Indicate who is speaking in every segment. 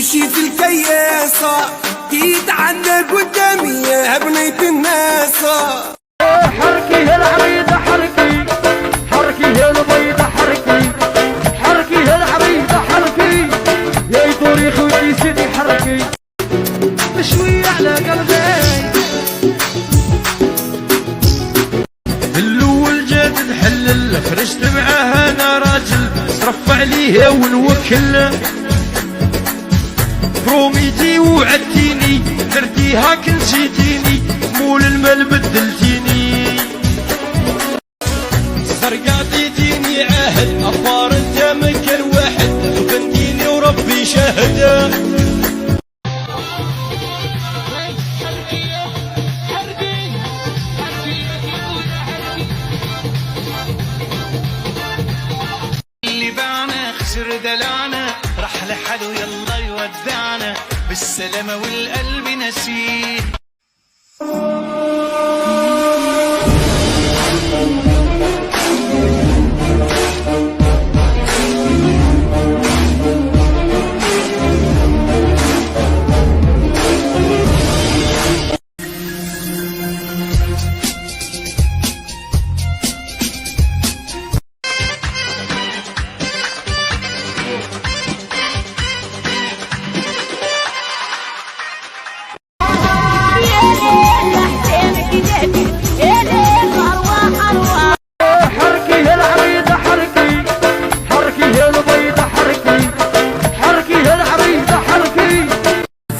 Speaker 1: تمشي في الكياسة تيتعنى قدامي يا بنية الناس.
Speaker 2: حركي يا العريضة حركي، حركي يا البيضة حركي، حركي يا العريضة حركي، يا يطوري خوتي سيدي حركي شوية على قلبي. الاول جات نحلل خرجت معاها انا راجل ترفع عليه ونوكل، بروميتي وعدتيني درتيها كنسيتيني مول المال بدلتيني، زرقاطيتيني عهد اخبار انت مكان واحد وبنتيني وربي شاهد.
Speaker 3: اللي باعنا خسر دلعنا راح لحاله يلا يودعنا بالسلامة والقلب نسيه.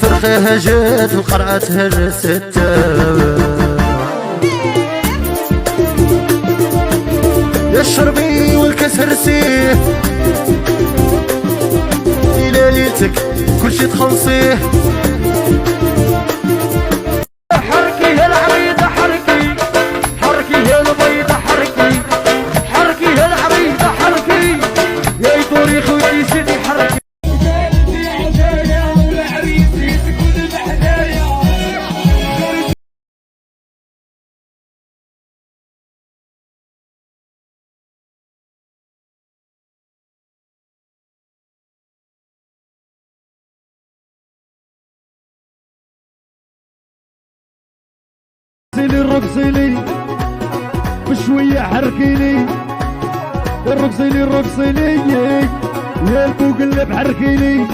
Speaker 2: فرخها جات القرعة تهرست، يا الشربي والكاس هرسيه، إلى ليلتك كلشي تخلصيه. حركي يا العريضة حركي، حركي يا البيضة حركي، حركي يا العريضة حركي، يا يطوري خوتي سيدي حركي. رقصيلي بشوية حركيلي، رقصيلي رقصيلي يا البوق اللي بحركيلي.